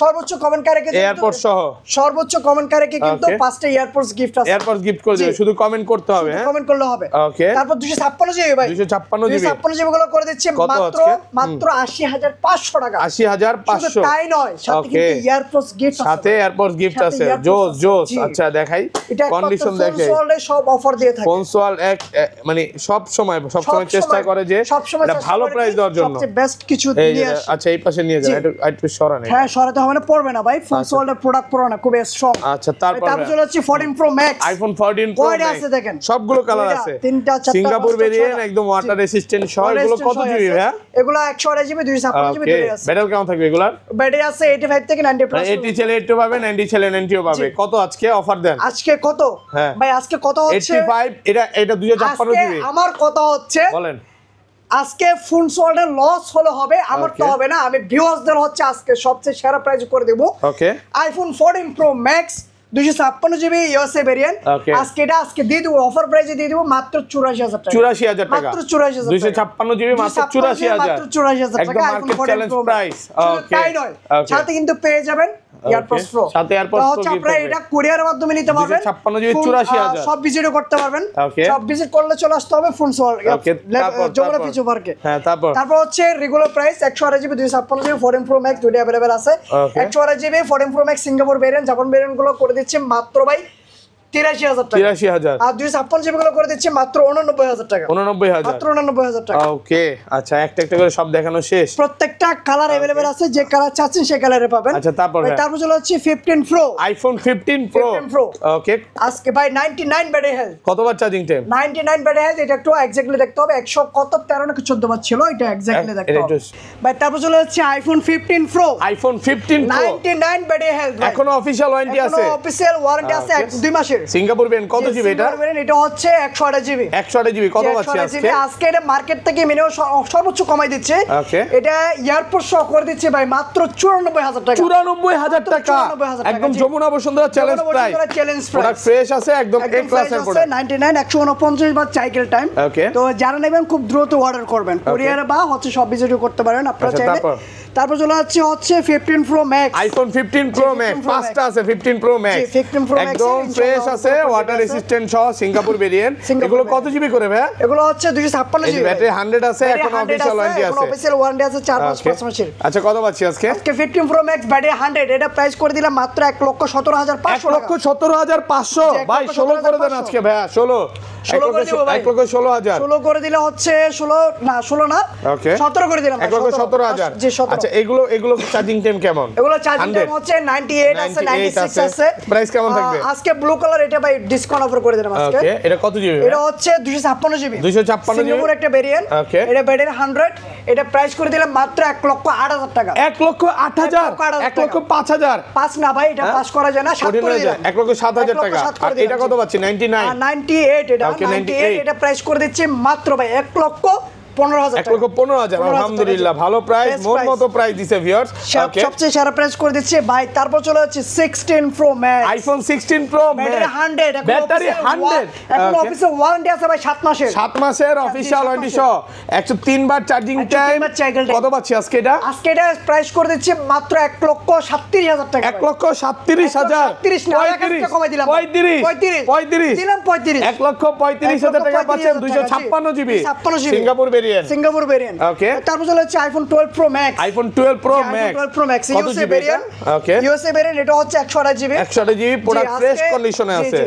সর্বোচ্চ কমেন্টকারীকে এয়ারপোর্ট সহ সর্বোচ্চ কমেন্টকারীকে কিন্তু 5টা এয়ারপোর্টস গিফট আছে। এয়ারপোর্টস গিফট করে দিবে, শুধু কমেন্ট করতে হবে। হ্যাঁ কমেন্ট করলে হবে। ওকে তারপর 256 জিবি ভাই, 256 জিবি গুলো করে দিচ্ছে মাত্র 80500 টাকা। 80500 তাই নয়, সাথে কিন্তু এয়ারপোর্টস গিফট আছে, সাথে এয়ারপোর্টস গিফট আছে। জোস। আচ্ছা দেখাই কন্ডিশন দেখে, ফোনসওয়ালে সব অফার দিয়ে থাকে। ফোনসওয়াল এক মানে সব সময় চেষ্টা করে যে এটা ভালো প্রাইস দেওয়ার জন্য সবচেয়ে বেস্ট কিছু নিয়ে আসে। আচ্ছা এই পাশে নিয়ে যান, একটু সরান। হ্যাঁ সরাতে হবে না, পড়বে না ভাই, ফোনসওয়ালের প্রোডাক্ট পুরো না, খুব স্ট্রং। আচ্ছা তারপর চলে যাচ্ছে 14 pro max. IPhone 14 pro max আছে, দেখেন সবগুলো কালার আছে, তিনটা চারটা সিঙ্গাপুর ভেরিয়েন্ট একদম ওয়াটার রেসিস্ট্যান্ট সহ। এগুলো কত জিবি ভাই? এগুলো 128 জিবি 256 জিবি দুটো আছে। ব্যাটারি কেমন থাকবে এগুলার? ব্যাটারি আছে 85 থেকে 90 প্লাস। 80 ছেলে 80 পাবে, 90 ছেলে ওয়ারেন্টিও পাবে। কত আজকে অফার দেন? আজকে কত ভাই? আজকে কত হচ্ছে? 85। এটা 256 জিবি। আমার কথা হচ্ছে বলেন আজকে ফোন সোল্ডের লস হলো হবে, আমার তো হবে না। আমি ভিউয়ার্সদের হচ্ছে আজকে সবচেয়ে সেরা প্রাইস করে দেব। Okay, iPhone 14 pro max 256 GB USA variant. আজকে দিয়ে দেবো অফার প্রাইসে দিয়ে দেবো মাত্র 84,000 টাকা। 84,000 টাকা, মাত্র 84,000 256 জিবি মাত্র 84,000, মাত্র 84,000 টাকা। একদম মার্কেট চ্যালেঞ্জ প্রাইস। ওকে, তাই নয়, সাথে কিন্তু পেয়ে যাবেন এয়ারপডস প্রো, সাথে এয়ারপডস প্রো গিফট আপনারা এটা কুরিয়ারের মাধ্যমে নিতে পারবেন। 256 জিবি 84,000, সব ভিজিটও করতে পারবেন। সব ভিজিট করলে চলে আসতে হবে ফোন সোল যমুনা ফিউচার পার্কে। হ্যাঁ, তারপর হচ্ছে regular price 128 GB 256 GB 14 pro max দুটো अवेलेबल আছে। 128 GB 14 pro max Singapore variant, Japan variant গুলো করে দিচ্ছে মাত্র ভাই 83,000 টাকা। 83,000। আর 256 জিবি গুলো করে দিচ্ছে মাত্র 89,000 টাকা। 89,000, মাত্র 89,000 টাকা। ওকে, আচ্ছা একটা করে সব দেখানো শেষ। প্রত্যেকটা কালার अवेलेबल আছে, যে কালার চাচ্ছেন সেই কালারে পাবেন। আচ্ছা, তারপর চলে হচ্ছে 15 প্রো, আইফোন 15 প্রো। ওকে, আজকে ভাই 99 ব্যাটারি হেলথ। কতবার চার্জিং টাইম? 99 battery health. এটা একটু এক্স্যাক্টলি দেখতে হবে, 100 কত 13 নাকি 14 বার ছিল, এটা এক্স্যাক্টলি দেখতে হবে ভাই। তারপর চলে হচ্ছে iPhone 15 pro, iPhone 15 pro 99 battery health. এখনো অফিশিয়াল ওয়ারেন্টি আছে? এখনো অফিশিয়াল ওয়ারেন্টি আছে 2 মাসের। সিঙ্গাপুর ভেরিয়েন্ট কত জিবি এটা? এটা হচ্ছে 128 জিবি। 128 জিবি কত পাচ্ছি আজকে? আজকে এটা মার্কেট থেকে মিনিমাম সর্বোচ্চ কমাই দিচ্ছে। এটা এয়ারপোর্ট সহ করে দিচ্ছে ভাই মাত্র 94,000 টাকা। 94,000 টাকা, একদম Jamuna Bashundhara challenge price. Product fresh আছে, একদম এ ক্লাসের প্রোডাক্ট। 99 149 বার সাইকেল টাইম। তো যারা নেবেন খুব দ্রুত অর্ডার করবেন, কুরিয়ারে বা হচ্ছে সব ভিজিটও করতে পারেন আপনারা চাইলে। তারপর চলে হচ্ছে 15 pro max, iPhone 15 pro max পাঁচটা আছে। 15 প্রো ম্যাক্স একদম ফ্রেশ আছে, ওয়াটার রেসিস্ট্যান্ট সহ সিঙ্গাপুর ভেরিয়েন্ট। এগুলো কত জিবি করে ভাই? এগুলো হচ্ছে 256 জিবি। ব্যাটারি 100 আছে, এখন অফিশিয়াল ওয়ারেন্টি আছে। অফিশিয়াল ওয়ারেন্টি আছে 4-5 মাসের। আচ্ছা, কত পাচ্ছি আজকে? আজকে 15 প্রো ম্যাক্স ব্যাটারি 100, এটা প্রাইস করে দিলাম মাত্র 1,17,500 টাকা। 1,17,500 ভাই, 16 করে দেন আজকে ভাই। 16 1,16,000 করে দিলে হচ্ছে 16 না ওকে 17 করে দিলাম। 1,17,000। আচ্ছা, এগুলো চার্জিং টাইম কেমন? এগুলো চার্জিং টাইম হচ্ছে 98 আছে, 96 আছে। প্রাইস কেমন থাকবে আজকে? ব্লু কালার এটা ভাই ডিসকাউন্ট অফার করে দিলাম আজকে। ওকে, এটা কত জিবি? এটা হচ্ছে 256 জিবি। 256 জিবি সিঙ্গাপুর একটা ভেরিয়েন্ট। এটা ব্যাটারি 100, এটা প্রাইস করে দিলাম মাত্র 1,08,000 টাকা। 1,08,000, 1,05,000 পাস না ভাই, এটা পাস করা যায় না, 7 করে দিলাম। 1,07,000 টাকা। আর এটা কত পাচ্ছি? 98 এটা 98 এটা প্রাইস করে দিচ্ছে মাত্র ভাই 1,15,000 টাকা। 1,15,000 আলহামদুলিল্লাহ, ভালো প্রাইস, মন মতো প্রাইস দিছে ভিউয়ার্স। সবচেয়ে সেরা প্রাইস করে দিচ্ছে ভাই। তারপর চলে হচ্ছে 16 pro max, iPhone 16 pro max battery 100, এখন অফিসিয়াল ওয়ারেন্টি আছে ভাই 7 মাসের। 7 মাসের অফিশিয়াল ওয়ারেন্টি সহ 103 বার চার্জিং টাইম। কত পাচ্ছি আজকে এটা? আজকে এটা প্রাইস করে দিচ্ছে মাত্র 1,37,000 টাকা। 1,37,000 কমাই দিলাম 35 দিলাম 35 1,35,000 টাকা পাচ্ছেন। 256 GB Singapore Singapore variant. Okay, তারপর চলে হচ্ছে iPhone 12 pro max, iPhone 12 pro max USA variant. Okay, USA variant এটা হচ্ছে 128 জিবি। 128 জিবি প্রোডাক্ট ফ্রেশ কন্ডিশনে আছে।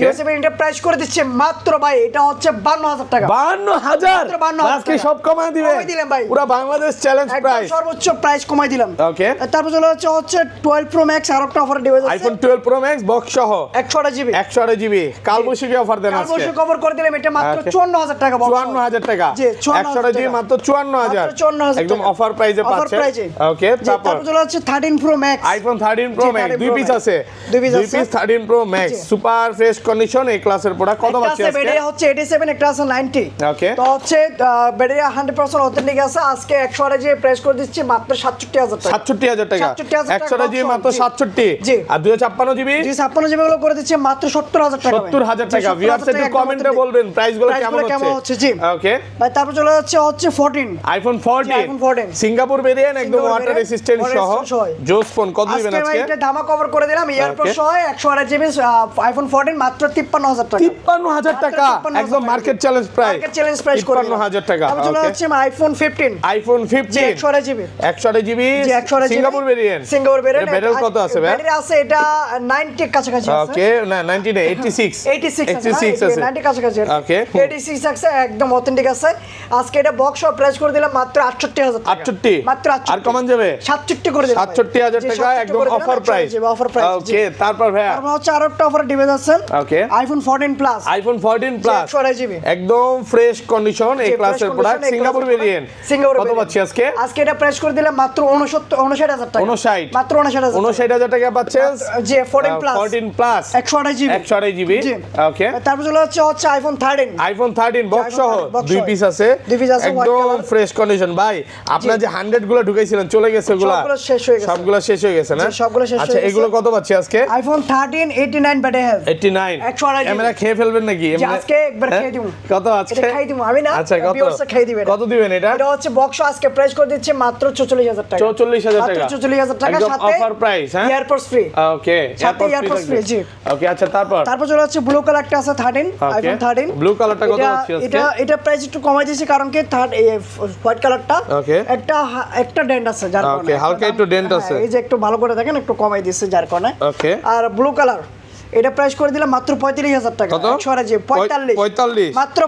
ইউএসএ ভেরিয়েন্টের প্রাইস করে দিচ্ছে মাত্র ভাই এটা হচ্ছে 52,000 টাকা। 52,000 আজকে সব কমায় দিবেন? কমাই দিলাম ভাই, পুরো বাংলাদেশ চ্যালেঞ্জ প্রাইস, সর্বোচ্চ প্রাইস কমাই দিলাম। ওকে, তারপর চলে হচ্ছে 12 প্রো ম্যাক্স, আর একটা অফার ডিভাইস আছে আইফোন 12 প্রো ম্যাক্স বক্স সহ 128 জিবি। 128 জিবি কালবৈশাখী অফার দেন আজকে। কালবৈশাখী অফার করে দিলাম, এটা মাত্র 54,000 টাকা। 54,000 টাকা। 128 জিবি মাত্র 54,000 একদম অফার প্রাইসে পাচ্ছেন। ওকে, তারপর চলে হচ্ছে 13 pro max, iPhone 13 pro max দুই পিস আছে। 2 piece 13 pro max super fresh condition ক্লাসের প্রোডাক্ট। কত পাচ্ছি আজকে? ব্যাটারি হচ্ছে 87, একটা আছে 90। ওকে, তো হচ্ছে ব্যাটারি 100% অথেন্টিক আছে। আজকে 128 জিবি প্রাইস করে দিচ্ছি মাত্র 67,000 টাকা। 67,000 টাকা। 128 জিবি মাত্র 67। জি, আর 256 জিবি 256 জিবি গুলো করে দিচ্ছি মাত্র 70,000 টাকা। 70,000 টাকা। ভিউয়ার্স একটু কমেন্টে বলবেন প্রাইসগুলো কেমন হচ্ছে। জি, ওকে, ভাই তারপর চলে হচ্ছে 14 আইফোন 14 সিঙ্গাপুর ভেরিয়েন্ট, একদম ওয়াটার রেসিস্ট্যান্ট সহ জোস ফোন। কত দিবেন আজকে? এটা দামা কভার করে দিলাম এয়ারপোর্ট সহ 128 জিবি আইফোন 14 মাত্র 53,000 টাকা। 53,000 টাকা একদম market challenge price. Market challenge price করে 53,000 টাকা। তারপর চলে হচ্ছে iPhone 15 128 GB 128 GB Singapore variant. Battery কত আছে ভাই? ব্যাটারি আছে এটা 90 এর কাছাকাছি আছে। ওকে, না 90 না 86 আছে 90 কাছাকাছি। ওকে, 86 আছে, একদম অথেন্টিক আছে। আজকে এটা বক্স সহ প্রাইস করে দিলাম মাত্র 68,000 টাকা। 68 মাত্র 68 আর কমান যাবে 67 করে দিলাম। 67,000 টাকা একদম offer price. Offer price. Okay, তারপর ভাই তারপর হচ্ছে আরেকটা অফার ডিভাইস আছে okay iPhone 14 plus, iPhone 14 plus 128 GB একদম ফ্রেশ কন্ডিশন এই ক্লাসের প্রোডাক্ট, সিঙ্গাপুর ভেরিয়েন্ট। কত পাচ্ছি আজকে? আজকে এটা প্রাইস করে দিলাম মাত্র 59000 টাকা। 59 মাত্র 59000 টাকা পাচ্ছেন। জি 14 প্লাস 14 প্লাস 128 জিবি 128 জিবি। ওকে তারপর হচ্ছে আইফোন 13। আইফোন 13 বক্স সহ দুই পিস আছে, একদম ফ্রেশ কন্ডিশন। ভাই আপনার যে 100 গুলো ঢুকাইছিলেন চলে গেছে ওগুলা? সবগুলো শেষ হয়ে গেছে। সবগুলো শেষ হয়ে গেছে না? সবগুলো শেষ হয়ে আচ্ছা গেছে। এগুলো কত পাচ্ছি আজকে? আইফোন 13 89 ব্যাটারি হেলথ 89 128 ক্যামেরা খেয়ে ফেলবেন নাকি? আজকে একবার খেয়ে দিমু। কত আজকে? এটা খাই দিমু আমি না। আচ্ছা কত? ভিউয়ার্স খাই দিবেন। কত দিবেন এটা? এটা হচ্ছে বক্স আজকে প্রাইস করে দিচ্ছে মাত্র 44000 টাকা। 44000 টাকা। মাত্র 44000 টাকা একদম সাথে অফার প্রাইস। হ্যাঁ এয়ারপডস ফ্রি। ওকে সাথে এয়ারপডস ফ্রি। জি ওকে আচ্ছা তারপর চলে হচ্ছে ব্লু কালারটা আছে 13 আইফোন 13 ব্লু কালারটা কত পাচ্ছি আজকে? এটা প্রাইস একটু কমাই দিয়েছি কারণ কি হোয়াইট কালারটা ওকে একটা ডেন্ট আছে যার কারণে। ওকে হালকা একটু ডেন্ট আছে। এই যে একটু ভালো করে দেখেন একটু কমাই দিয়েছে যার কারণে। ওকে আর ব্লু কালার এটা প্রাইস করে দিলাম মাত্র 35000 টাকা। কত? 45 মাত্র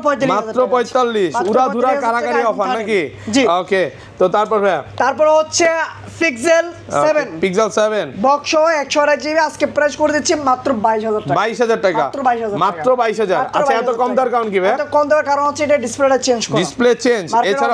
45 উড়াধুরা কারাকারি অফার নাকি? জি ওকে তো তারপর ভাই তারপর হচ্ছে পিক্সেল 7 পিক্সেল 7 বক্স সহ 128 জিবি আজকে প্রাইস করে দিচ্ছি মাত্র 22000 টাকা। 22000 টাকা মাত্র 22000। আচ্ছা এত কম দর কারণ কি ভাই? এত কম দেওয়ার কারণ হচ্ছে এটা ডিসপ্লেটা চেঞ্জ করা। ডিসপ্লে চেঞ্জ এছাড়া